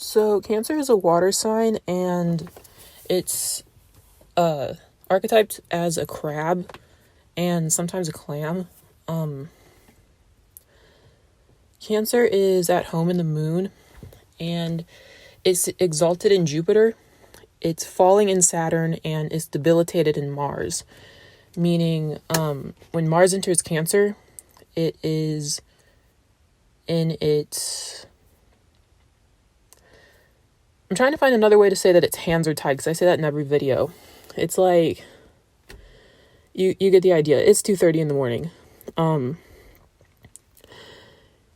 So Cancer is a water sign, and it's archetyped as a crab and sometimes a clam. Cancer is at home in the moon, and it's exalted in Jupiter. It's falling in Saturn, and it's debilitated in Mars. Meaning, when Mars enters Cancer, it is in its... I'm trying to find another way to say that its hands are tied, because I say that in every video. It's like, you get the idea. It's 2:30 in the morning.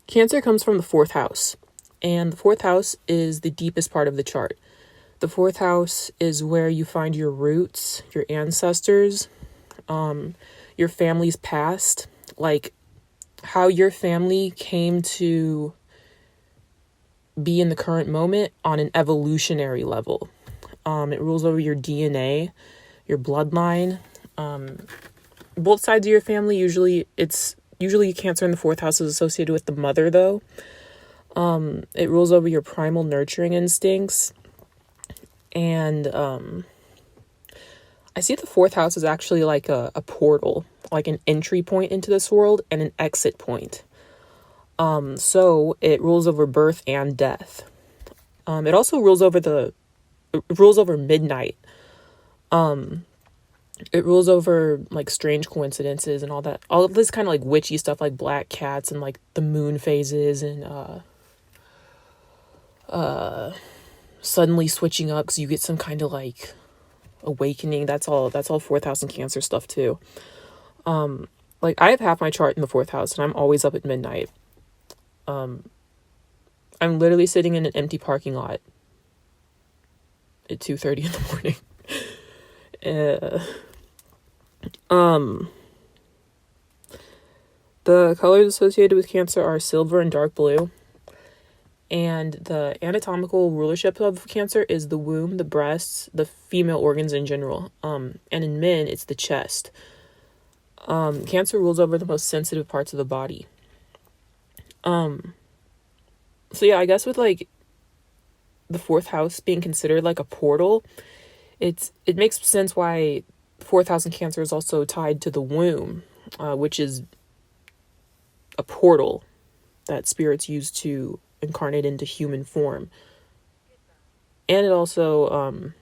Cancer comes from the fourth house, and the fourth house is the deepest part of the chart. The fourth house is where you find your roots, your ancestors, your family's past, like how your family came to be in the current moment on an evolutionary level. It rules over your DNA, your bloodline. Both sides of your family, usually Cancer in the fourth house is associated with the mother, though. It rules over your primal nurturing instincts. And I see the fourth house is actually like a portal, like an entry point into this world and an exit point. So it rules over birth and death. It also rules over midnight. It rules over like strange coincidences and all that. All of this kind of like witchy stuff, like black cats and like the moon phases and suddenly switching up because you get some kind of like awakening. That's all fourth house and Cancer stuff too. Like I have half my chart in the fourth house and I'm always up at midnight. I'm literally sitting in an empty parking lot at 2:30 in the morning. The colors associated with Cancer are silver and dark blue. And the anatomical rulership of Cancer is the womb, the breasts, the female organs in general. And in men, it's the chest. Cancer rules over the most sensitive parts of the body. So yeah, I guess with like the fourth house being considered like a portal, it makes sense why fourth house in Cancer is also tied to the womb, which is a portal that spirits use to incarnate into human form. And it also,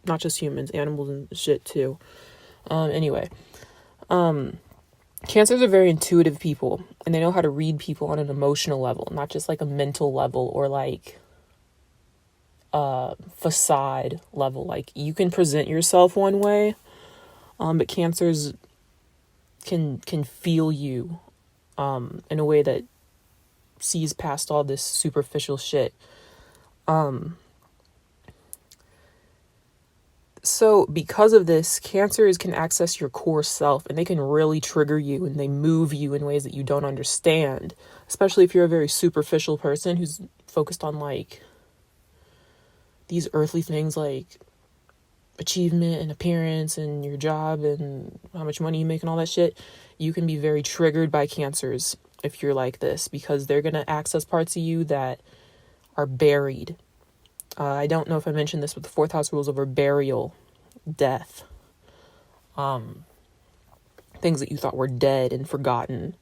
not just humans, animals and shit too. Anyway, Cancers are very intuitive people, and they know how to read people on an emotional level, not just like a mental level or like facade level. Like you can present yourself one way, but Cancers can feel you in a way that sees past all this superficial shit. So because of this, Cancers can access your core self, and they can really trigger you, and they move you in ways that you don't understand, especially if you're a very superficial person who's focused on like these earthly things like achievement and appearance and your job and how much money you make and all that shit. You can be very triggered by Cancers if you're like this, because they're going to access parts of you that are buried. I don't know if I mentioned this, but the fourth house rules over burial, death. Things that you thought were dead and forgotten.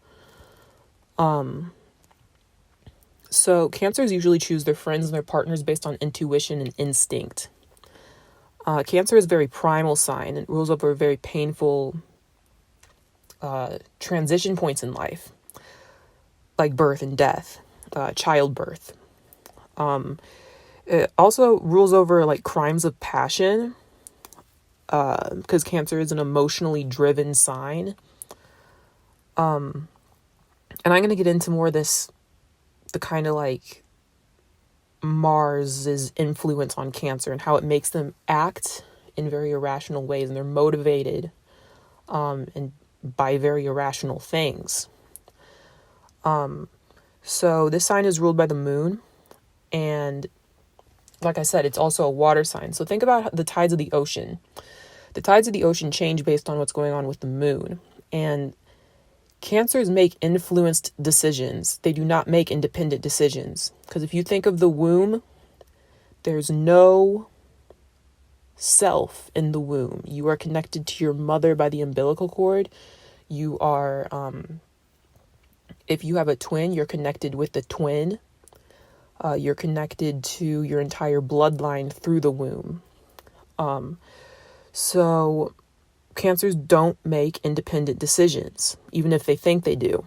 So Cancers usually choose their friends and their partners based on intuition and instinct. Cancer is a very primal sign and rules over very painful transition points in life, like birth and death, childbirth. It also rules over like crimes of passion, because Cancer is an emotionally driven sign. And I'm going to get into more of this, the kind of like Mars's influence on Cancer and how it makes them act in very irrational ways, and they're motivated and by very irrational things. So this sign is ruled by the moon, and like I said, it's also a water sign. So think about the tides of the ocean. The tides of the ocean change based on what's going on with the moon. And Cancers make influenced decisions. They do not make independent decisions. Because if you think of the womb, there's no self in the womb. You are connected to your mother by the umbilical cord. You are, if you have a twin, you're connected with the twin. You're connected to your entire bloodline through the womb. So cancers don't make independent decisions, even if they think they do.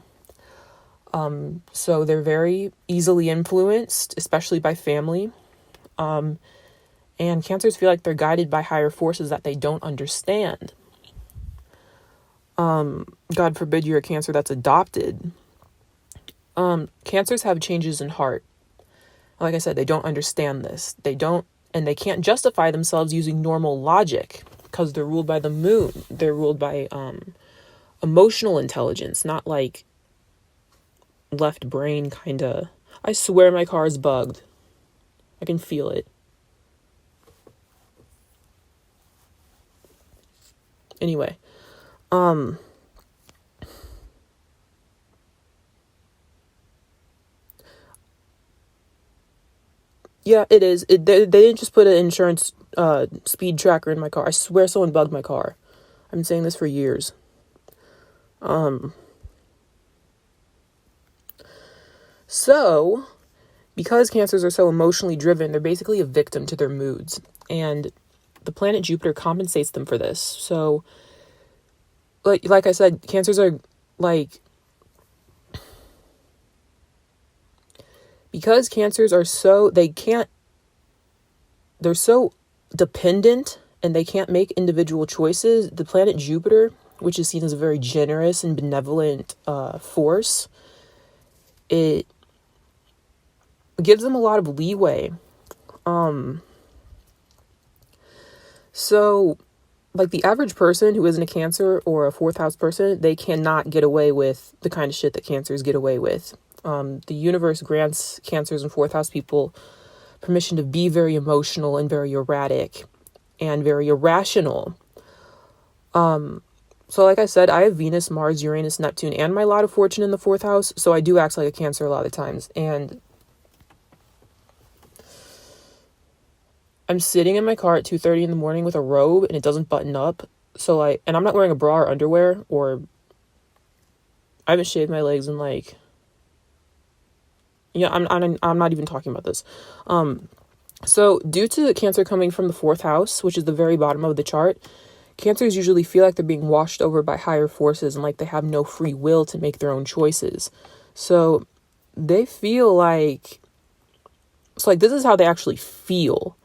So they're very easily influenced, especially by family. And cancers feel like they're guided by higher forces that they don't understand. God forbid you're a Cancer that's adopted. Cancers have changes in heart. Like I said, they don't understand this. They can't justify themselves using normal logic because they're ruled by the moon. They're ruled by emotional intelligence, not like left brain kind of. I swear my car is bugged. I can feel it. Anyway, yeah, it is. They didn't just put an insurance speed tracker in my car. I swear someone bugged my car. I've been saying this for years. So, because cancers are so emotionally driven, they're basically a victim to their moods. And the planet Jupiter compensates them for this. So, like I said, cancers are like... Because cancers are so... They're so dependent and they can't make individual choices. The planet Jupiter, which is seen as a very generous and benevolent force, it gives them a lot of leeway. So, like the average person who isn't a Cancer or a fourth house person, they cannot get away with the kind of shit that Cancers get away with. The universe grants Cancers and fourth house people permission to be very emotional and very erratic and very irrational. So like I said, I have Venus, Mars, Uranus, Neptune, and my lot of fortune in the fourth house. So I do act like a Cancer a lot of times. And I'm sitting in my car at 2:30 in the morning with a robe and it doesn't button up. So and I'm not wearing a bra or underwear, or I haven't shaved my legs in like... Yeah, I'm not even talking about this. So due to Cancer coming from the fourth house, which is the very bottom of the chart, Cancers usually feel like they're being washed over by higher forces and like they have no free will to make their own choices. So they feel like... It's like this is how they actually feel.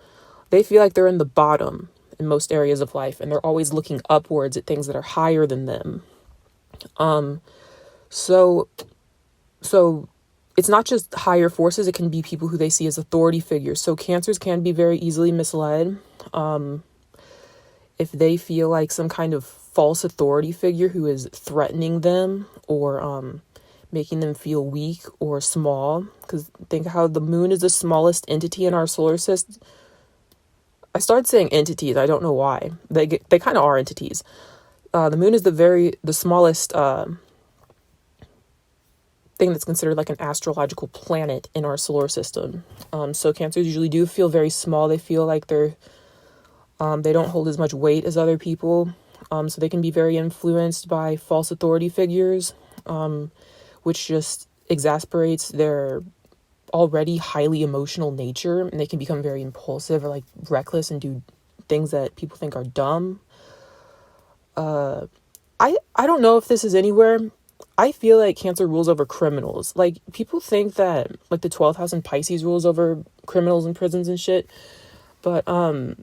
They feel like they're in the bottom in most areas of life and they're always looking upwards at things that are higher than them. So it's not just higher forces, it can be people who they see as authority figures. So Cancers can be very easily misled. If they feel like some kind of false authority figure who is threatening them or making them feel weak or small. Because think how the moon is the smallest entity in our solar system. I started saying entities, I don't know why. They kind of are entities. The moon is the smallest thing that's considered like an astrological planet in our solar system. So Cancers usually do feel very small. They feel like they don't hold as much weight as other people. So they can be very influenced by false authority figures, which just exasperates their already highly emotional nature, and they can become very impulsive or like reckless and do things that people think are dumb. I don't know if this is anywhere. I feel like Cancer rules over criminals. Like people think that like the 12th house in Pisces rules over criminals in prisons and shit, but I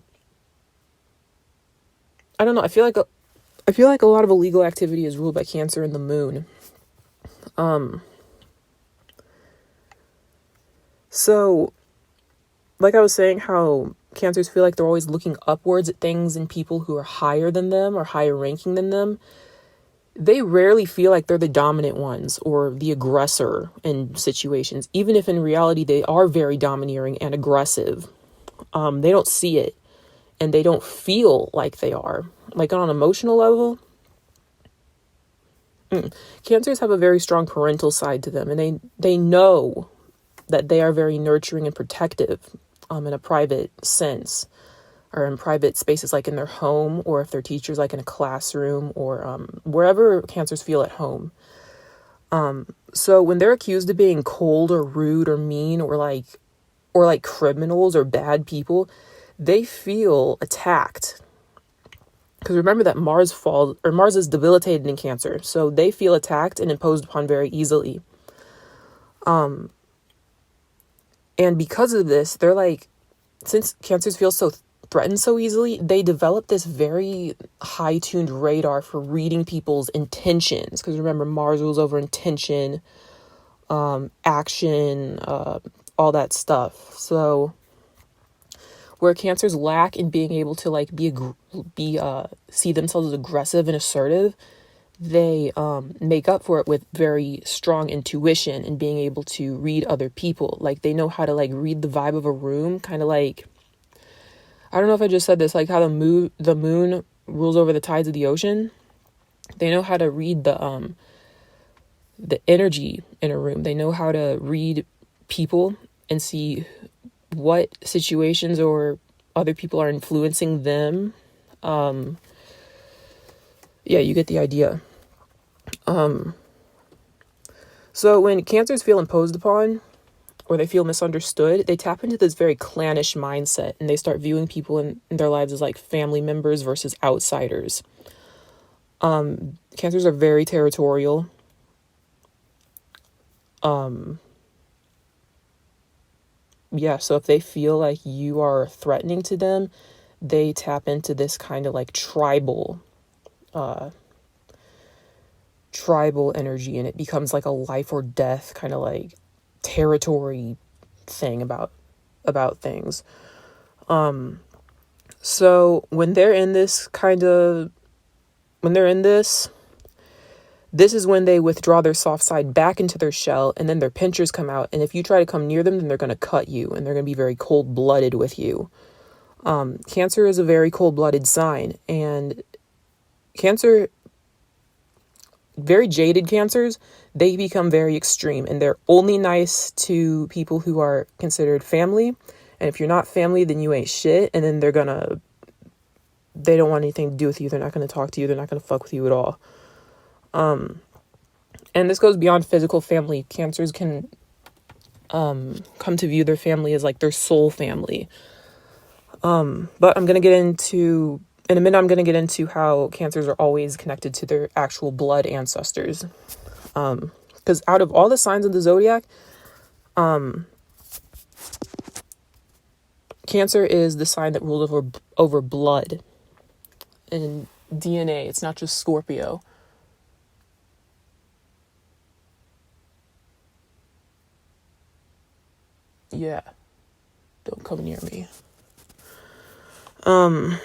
don't know. I feel like a lot of illegal activity is ruled by Cancer and the moon. So, like I was saying, how Cancers feel like they're always looking upwards at things and people who are higher than them or higher ranking than them. They rarely feel like they're the dominant ones or the aggressor in situations, even if in reality they are very domineering and aggressive. They don't see it and they don't feel like they are. Like on an emotional level, Cancers have a very strong parental side to them, and they know that they are very nurturing and protective in a private sense, or in private spaces like in their home, or if they're teachers like in a classroom, or wherever cancers feel at home. So when they're accused of being cold or rude or mean or like criminals or bad people, they feel attacked. Because remember that Mars is debilitated in Cancer, so they feel attacked and imposed upon very easily. And because of this, they're like, since Cancers feel so threatened so easily, they develop this very high-tuned radar for reading people's intentions. Because remember, Mars rules over intention, action, all that stuff. So where Cancers lack in being able to like see themselves as aggressive and assertive, they make up for it with very strong intuition and being able to read other people. Like they know how to like read the vibe of a room, kind of like, I don't know if I just said this, like how the moon rules over the tides of the ocean. They know how to read the energy in a room. They know how to read people and see what situations or other people are influencing them. Yeah, you get the idea. So when Cancers feel imposed upon or they feel misunderstood, they tap into this very clannish mindset and they start viewing people in their lives as like family members versus outsiders. Cancers are very territorial. Yeah, so if they feel like you are threatening to them, they tap into this kind of like tribal energy, and it becomes like a life or death kind of like territory thing about things. So when they're in this this is when they withdraw their soft side back into their shell, and then their pinchers come out, and if you try to come near them, then they're going to cut you, and they're going to be very cold-blooded with you. Cancer is a very cold-blooded sign, and very jaded Cancers, they become very extreme, and they're only nice to people who are considered family, and if you're not family, then you ain't shit, and then they don't want anything to do with you, they're not going to talk to you, they're not going to fuck with you at all. And this goes beyond physical family. Cancers can come to view their family as like their soul family. But in a minute, I'm going to get into how Cancers are always connected to their actual blood ancestors. Because out of all the signs of the zodiac, Cancer is the sign that rules over blood and DNA. It's not just Scorpio. Yeah, don't come near me. I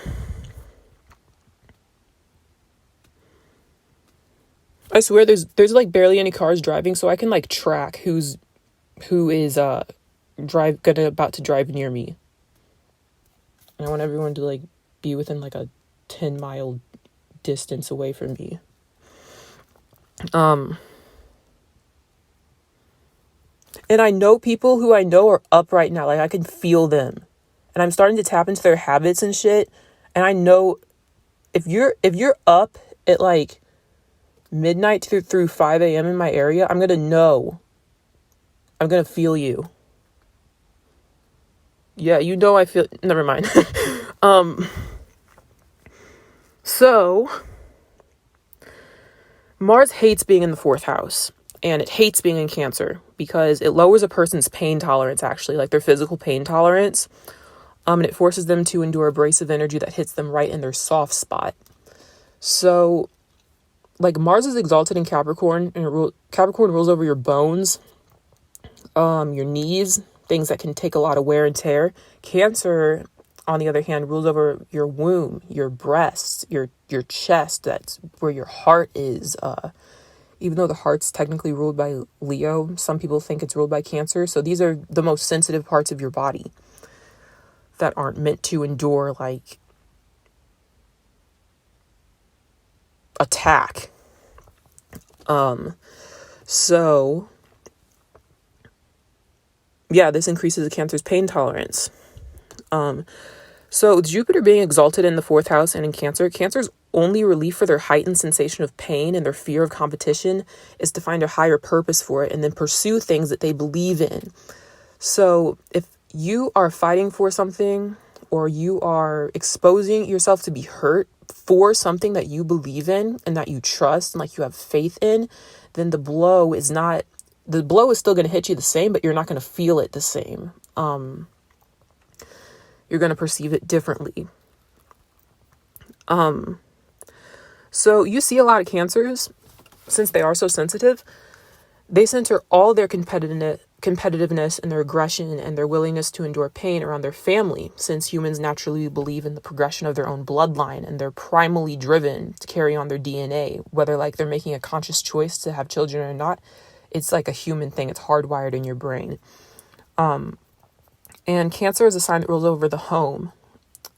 swear there's like barely any cars driving, so I can like track who is about to drive near me. And I want everyone to like be within like a 10-mile distance away from me. And I know people who I know are up right now. Like I can feel them. And I'm starting to tap into their habits and shit. And I know if you're up at like midnight through 5 a.m. in my area, I'm going to know. I'm going to feel you. Yeah, you know I feel... Never mind. So, Mars hates being in the 4th house. And it hates being in Cancer because it lowers a person's pain tolerance, actually, like their physical pain tolerance. And it forces them to endure abrasive energy that hits them right in their soft spot. So, like, Mars is exalted in Capricorn, and Capricorn rules over your bones, your knees, things that can take a lot of wear and tear. Cancer, on the other hand, rules over your womb, your breasts, your chest. That's where your heart is. Even though the heart's technically ruled by Leo, some people think it's ruled by Cancer. So these are the most sensitive parts of your body that aren't meant to endure, like, attack. So yeah, this increases the Cancer's pain tolerance. So Jupiter being exalted in the fourth house and in Cancer's only relief for their heightened sensation of pain and their fear of competition is to find a higher purpose for it and then pursue things that they believe in. So if you are fighting for something or you are exposing yourself to be hurt for something that you believe in and that you trust and like you have faith in, then the blow is still going to hit you the same, but you're not going to feel it the same. You're going to perceive it differently. So you see a lot of Cancers, since they are so sensitive, they center all their competitiveness and their aggression and their willingness to endure pain around their family, since humans naturally believe in the progression of their own bloodline and they're primally driven to carry on their DNA, whether like they're making a conscious choice to have children or not. It's like a human thing. It's hardwired in your brain. And Cancer is a sign that rules over the home,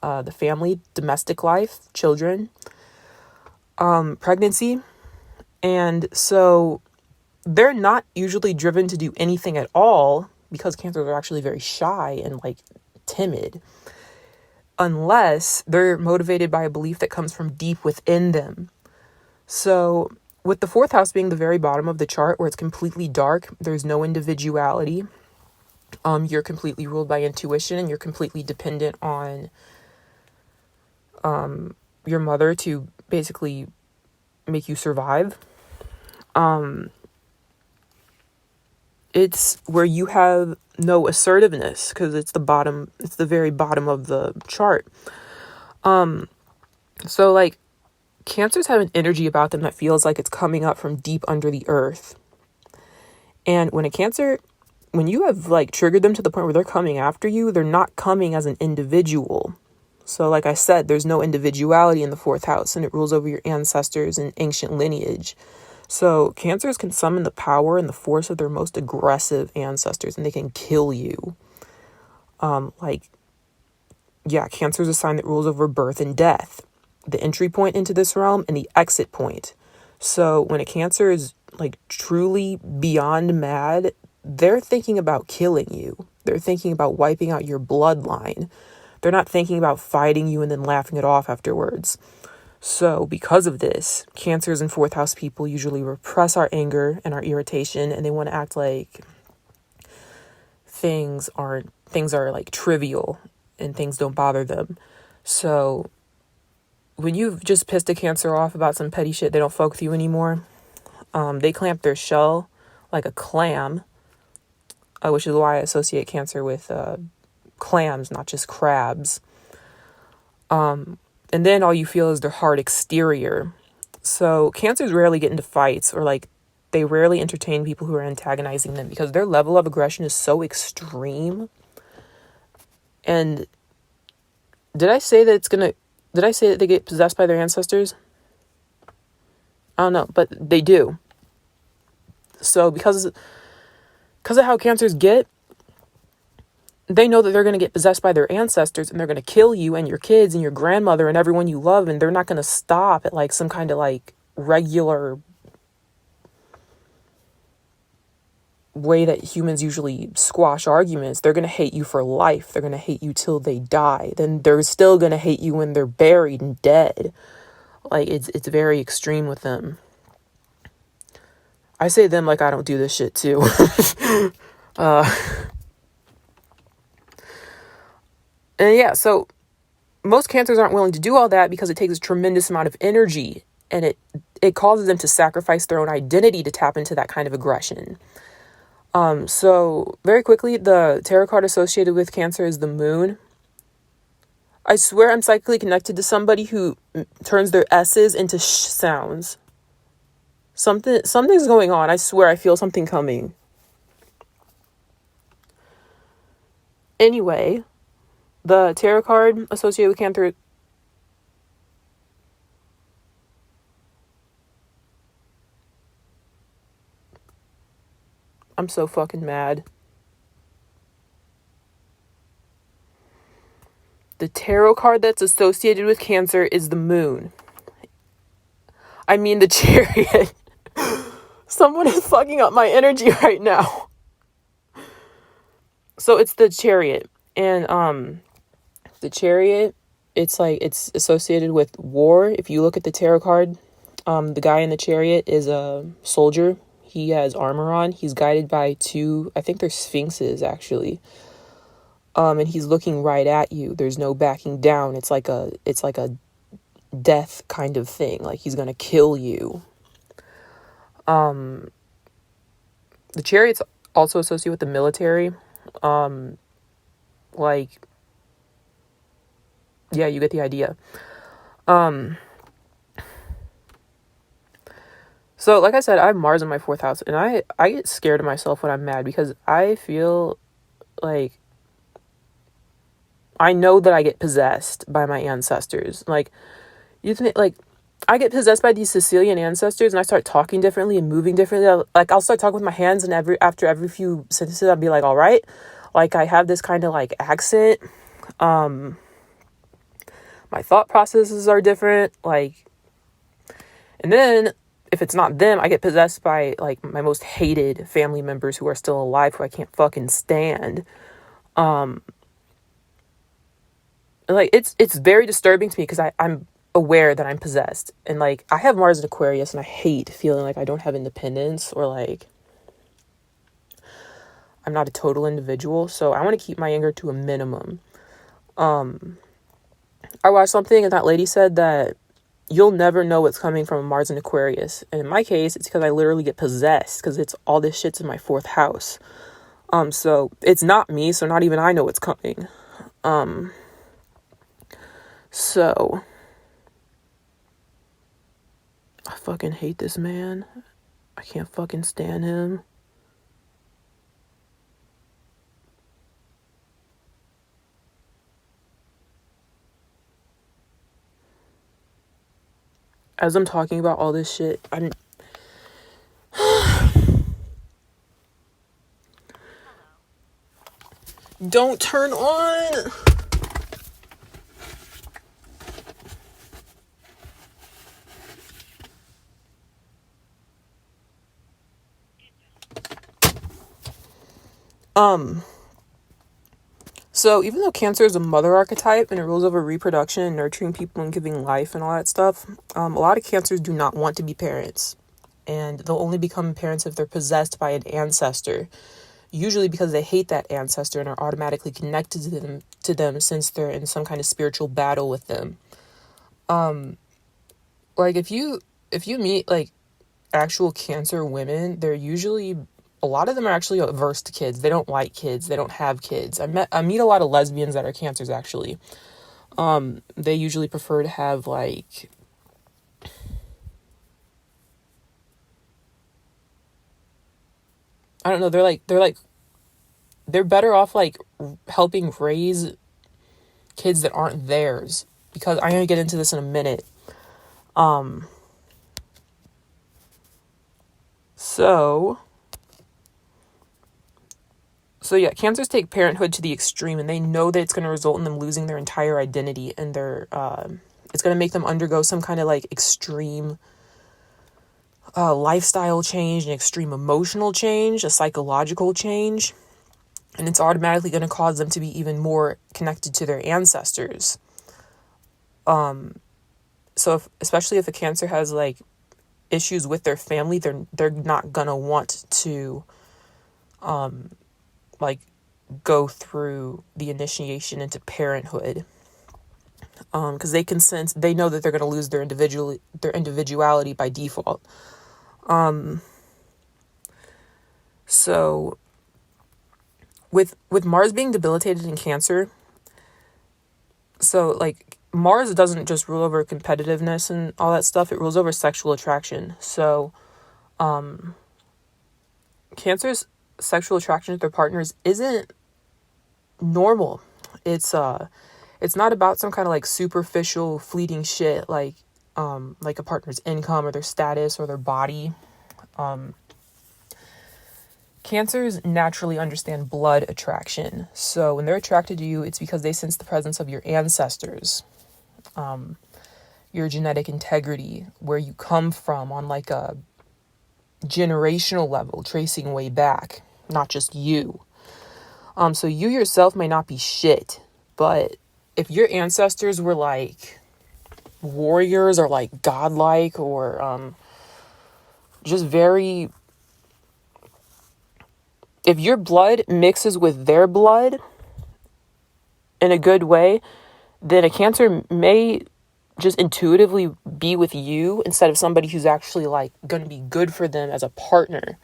the family, domestic life, children, pregnancy. And so they're not usually driven to do anything at all because Cancers are actually very shy and like timid, unless they're motivated by a belief that comes from deep within them. So with the fourth house being the very bottom of the chart where it's completely dark, there's no individuality. You're completely ruled by intuition and you're completely dependent on your mother to basically make you survive. It's where you have no assertiveness because it's the very bottom of the chart. So like Cancers have an energy about them that feels like it's coming up from deep under the earth. And when you have like triggered them to the point where they're coming after you, they're not coming as an individual. So like I said, there's no individuality in the fourth house and it rules over your ancestors and ancient lineage. So Cancers can summon the power and the force of their most aggressive ancestors and they can kill you. Cancer is a sign that rules over birth and death, the entry point into this realm and the exit point. So when a Cancer is like truly beyond mad, they're thinking about killing you. They're thinking about wiping out your bloodline. They're not thinking about fighting you and then laughing it off afterwards. So because of this, Cancers and fourth house people usually repress our anger and our irritation, and they want to act like things are like trivial and things don't bother them. So when you've just pissed a Cancer off about some petty shit, they don't fuck with you anymore. They clamp their shell like a clam, which is why I associate Cancer with clams, not just crabs. And then all you feel is their hard exterior. So Cancers rarely get into fights or like they rarely entertain people who are antagonizing them because their level of aggression is so extreme. And did I say that they get possessed by their ancestors? I don't know, but they do. So because of how Cancers get, they know that they're going to get possessed by their ancestors and they're going to kill you and your kids and your grandmother and everyone you love. And they're not going to stop at like some kind of like regular way that humans usually squash arguments. They're going to hate you for life. They're going to hate you till they die. Then they're still going to hate you when they're buried and dead. Like it's very extreme with them. I say them like I don't do this shit too. And yeah, so most Cancers aren't willing to do all that because it takes a tremendous amount of energy and it causes them to sacrifice their own identity to tap into that kind of aggression. So very quickly, the tarot card associated with Cancer is the Moon. I swear I'm psychically connected to somebody who turns their S's into sh sounds. Something's going on. I swear I feel something coming. Anyway, the tarot card associated with Cancer. I'm so fucking mad. The tarot card that's associated with Cancer is the Moon. I mean the Chariot. someone is fucking up my energy right now. So it's the Chariot. And the Chariot, it's like, it's associated with war. If you look at the tarot card, the guy in the Chariot is a soldier. He has armor on. He's guided by two, I think they're sphinxes, actually. And he's looking right at you. There's no backing down. It's like a death kind of thing. Like, he's gonna kill you. The Chariot's also associated with the military. Like, yeah, you get the idea. So like I said, I have Mars in my 4th house, and I get scared of myself when I'm mad, because I feel like I know that I get possessed by my ancestors. Like, you think, like, I get possessed by these Sicilian ancestors, and I start talking differently and moving differently. Like, I'll start talking with my hands, and after every few sentences, I'll be like, all right. Like, I have this kind of, like, accent. My thought processes are different. Like, and then, if it's not them, I get possessed by, like, my most hated family members who are still alive, who I can't fucking stand. Like, it's very disturbing to me, because I'm aware that I'm possessed. And, like, I have Mars in Aquarius, and I hate feeling like I don't have independence, or, like, I'm not a total individual. So I want to keep my anger to a minimum. I watched something, and that lady said that you'll never know what's coming from Mars in Aquarius. And in my case, it's because I literally get possessed, because it's all this shit's in my 4th house. So it's not me, so not even I know what's coming. So I fucking hate this man. I can't fucking stand him. As I'm talking about all this shit, don't turn on. So even though Cancer is a mother archetype and it rules over reproduction and nurturing people and giving life and all that stuff, a lot of Cancers do not want to be parents. And they'll only become parents if they're possessed by an ancestor. Usually because they hate that ancestor and are automatically connected to them since they're in some kind of spiritual battle with them. Like, if you meet, like, actual Cancer women, they're usually, a lot of them are actually averse to kids. They don't like kids. They don't have kids. I meet a lot of lesbians that are Cancers, actually. They usually prefer to have, like, I don't know, they're better off, like, helping raise kids that aren't theirs, because I'm gonna get into this in a minute. So yeah, Cancers take parenthood to the extreme, and they know that it's going to result in them losing their entire identity, and it's going to make them undergo some kind of, like, extreme lifestyle change, an extreme emotional change, a psychological change, and it's automatically going to cause them to be even more connected to their ancestors. So especially if a Cancer has, like, issues with their family, they're not going to want to like, go through the initiation into parenthood, because they know that they're going to lose their individuality by default. So with Mars being debilitated in Cancer, so, like, Mars doesn't just rule over competitiveness and all that stuff, it rules over sexual attraction. So Cancer's sexual attraction to their partners isn't normal. It's not about some kind of, like, superficial fleeting shit, like a partner's income or their status or their body. Cancers naturally understand blood attraction. So when they're attracted to you, it's because they sense the presence of your ancestors, your genetic integrity, where you come from on, like, a generational level, tracing way back, not just you. So you yourself may not be shit, but if your ancestors were like warriors or like godlike or just very, if your blood mixes with their blood in a good way, then a Cancer may just intuitively be with you instead of somebody who's actually like going to be good for them as a partner.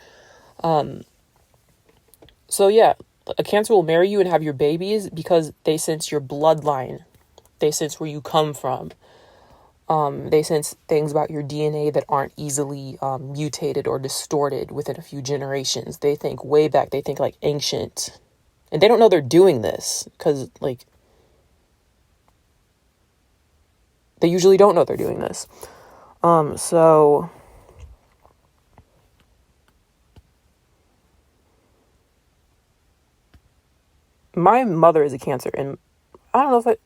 So yeah, a Cancer will marry you and have your babies because they sense your bloodline. They sense where you come from. They sense things about your DNA that aren't easily mutated or distorted within a few generations. They think way back. They think like ancient. And they don't know they're doing this because like they usually don't know they're doing this. So my mother is a Cancer, and I don't know if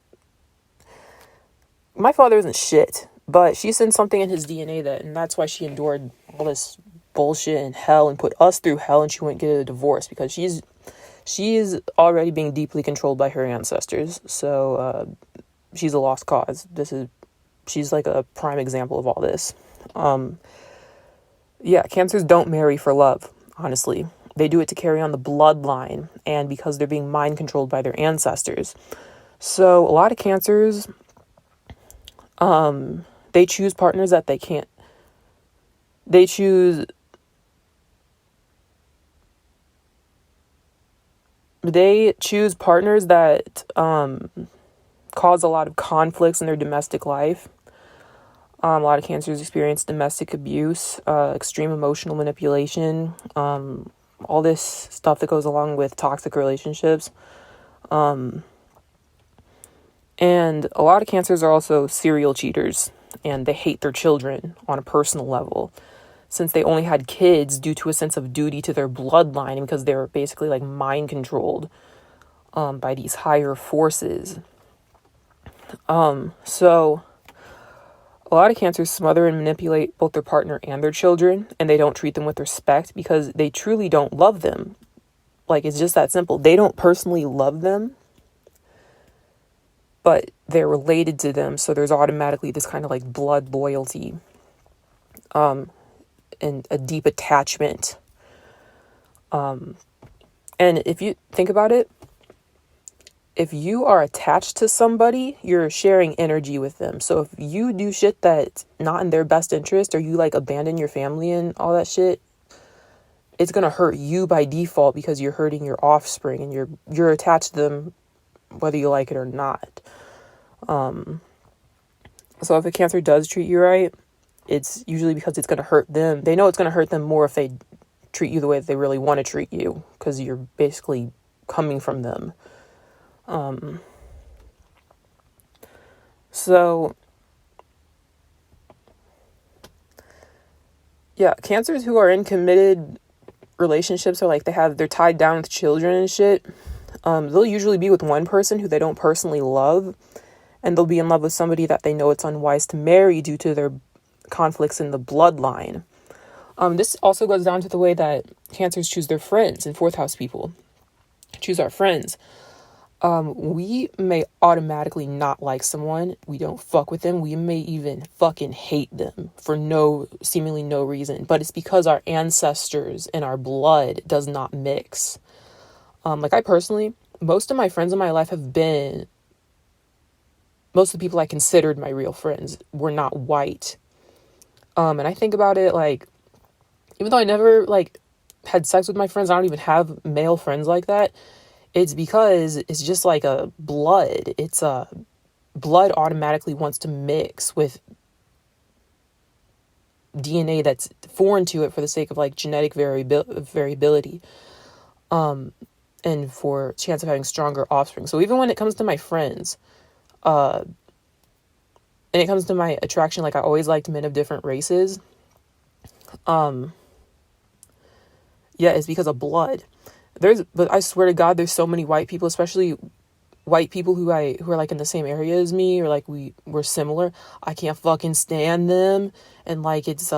my father isn't shit, but she sent something in his DNA and that's why she endured all this bullshit and hell and put us through hell, and she wouldn't get a divorce because she is already being deeply controlled by her ancestors. So she's a lost cause. She's like a prime example of all this. Yeah, Cancers don't marry for love, honestly. They do it to carry on the bloodline and because they're being mind controlled by their ancestors. So a lot of Cancers, they choose partners that they can't. They choose partners that cause a lot of conflicts in their domestic life. A lot of Cancers experience domestic abuse, extreme emotional manipulation, all this stuff that goes along with toxic relationships. And a lot of Cancers are also serial cheaters, and they hate their children on a personal level, since they only had kids due to a sense of duty to their bloodline and because they were basically like mind controlled by these higher forces. So a lot of Cancers smother and manipulate both their partner and their children, and they don't treat them with respect because they truly don't love them. Like, it's just that simple. They don't personally love them, but they're related to them, so there's automatically this kind of like blood loyalty, and a deep attachment. And if you think about it, if you are attached to somebody, you're sharing energy with them. So if you do shit that's not in their best interest, or you like abandon your family and all that shit, it's gonna hurt you by default because you're hurting your offspring and you're attached to them whether you like it or not. So if a Cancer does treat you right, it's usually because it's gonna hurt them. They know it's gonna hurt them more if they treat you the way that they really want to treat you, because you're basically coming from them. So yeah, Cancers who are in committed relationships are like they're tied down with children and shit. They'll usually be with one person who they don't personally love, and they'll be in love with somebody that they know it's unwise to marry due to their conflicts in the bloodline. This also goes down to the way that Cancers choose their friends, and fourth house people choose our friends. We may automatically not like someone. We don't fuck with them. We may even fucking hate them for seemingly no reason. But it's because our ancestors and our blood does not mix. Like I personally, most of my friends in my life most of the people I considered my real friends were not white. And I think about it like, even though I never like had sex with my friends, I don't even have male friends like that. It's because it's just like a blood. Blood automatically wants to mix with DNA that's foreign to it for the sake of like genetic variability. And for chance of having stronger offspring. So even when it comes to my friends, and it comes to my attraction, like I always liked men of different races. Yeah, it's because of blood. But I swear to God, there's so many white people, especially white people who are like in the same area as me, or like we're similar. I can't fucking stand them. And like, it's,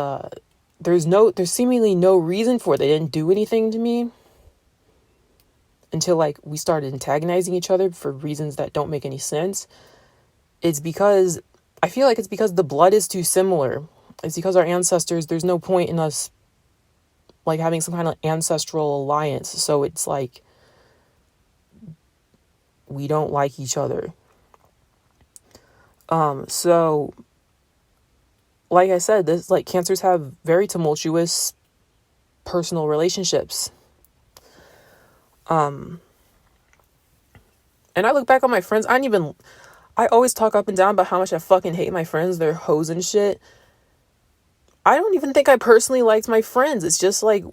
there's seemingly no reason for it. They didn't do anything to me until like we started antagonizing each other for reasons that don't make any sense. It's because I feel like it's because the blood is too similar. It's because our ancestors, there's no point in us like having some kind of ancestral alliance. So it's like we don't like each other. So like I said, this like Cancers have very tumultuous personal relationships. And I look back on my friends, I always talk up and down about how much I fucking hate my friends. They're hoes and shit. I don't even think I personally liked my friends. It's just like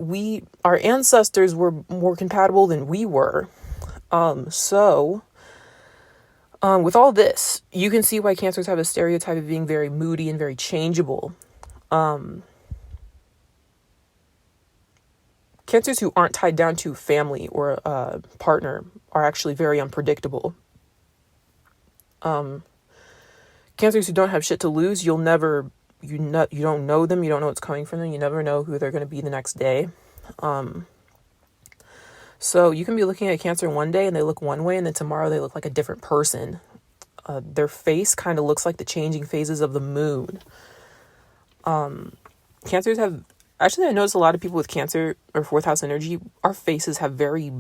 our ancestors were more compatible than we were. With all this, you can see why Cancers have a stereotype of being very moody and very changeable. Cancers who aren't tied down to family or a partner are actually very unpredictable. Cancers who don't have shit to lose, you don't know them, you don't know what's coming from them, you never know who they're going to be the next day. So you can be looking at Cancer one day and they look one way, and then tomorrow they look like a different person. Their face kind of looks like the changing phases of the moon. Cancers have... Actually, I noticed a lot of people with Cancer or fourth house energy, our faces have very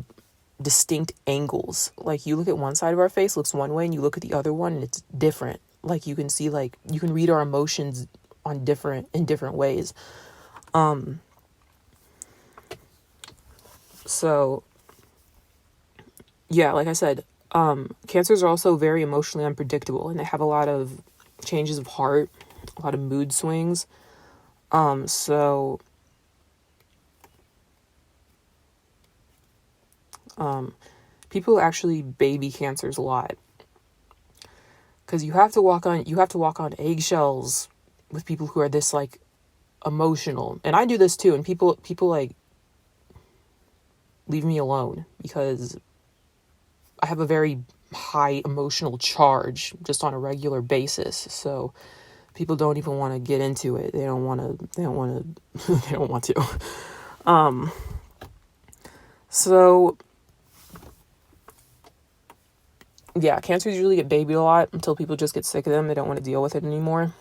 distinct angles. Like, you look at one side of our face, looks one way, and you look at the other one, and it's different. Like, you can see, like, you can read our emotions in different ways. So, yeah, like I said, Cancers are also very emotionally unpredictable, and they have a lot of changes of heart, a lot of mood swings. People actually baby Cancers a lot, because you have to walk on eggshells with people who are this like emotional. And I do this too, and people like leave me alone because I have a very high emotional charge just on a regular basis. So people don't even want to get into it. They don't want to. So yeah, Cancers usually get babied a lot until people just get sick of them. They don't want to deal with it anymore.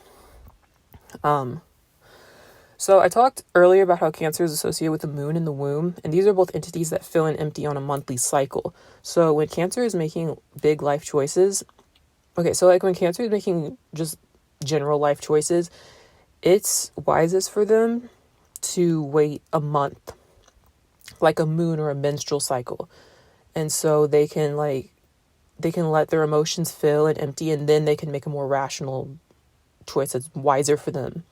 So I talked earlier about how Cancer is associated with the moon and the womb, and these are both entities that fill and empty on a monthly cycle. So when Cancer is making big life choices, so like when Cancer is making just general life choices, it's wisest for them to wait a month, like a moon or a menstrual cycle. And so they can let their emotions fill and empty, and then they can make a more rational choice that's wiser for them.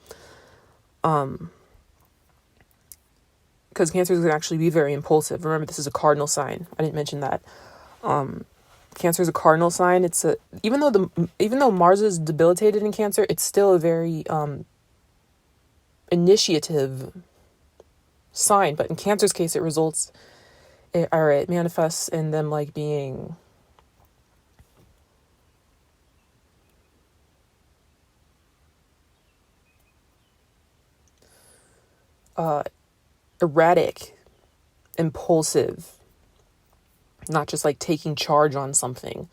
Because Cancers can actually be very impulsive. Remember, this is a cardinal sign. I didn't mention that. Cancer is a cardinal sign. Even though Mars is debilitated in Cancer, it's still a very initiative sign. But in Cancer's case, it manifests in them like being erratic, impulsive, not just like taking charge on something.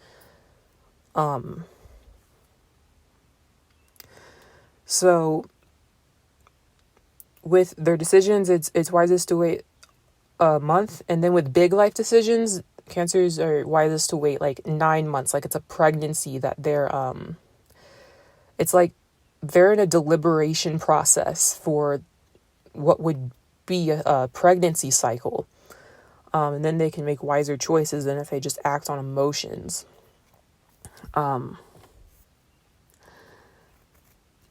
So with their decisions, it's wisest to wait a month, and then with big life decisions, Cancers are wisest to wait like 9 months. Like it's a pregnancy that it's like they're in a deliberation process for what would be a pregnancy cycle. And then they can make wiser choices than if they just act on emotions.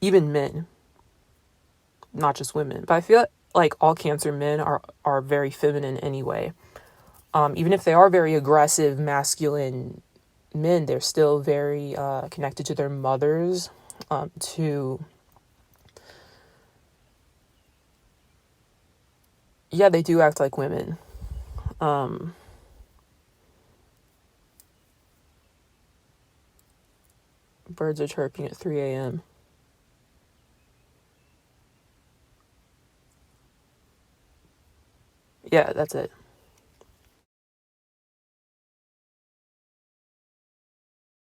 Even men, not just women. But I feel like all Cancer men are very feminine anyway. Even if they are very aggressive, masculine men, they're still very connected to their mothers, they do act like women. Birds are chirping at 3 a.m. Yeah, that's it.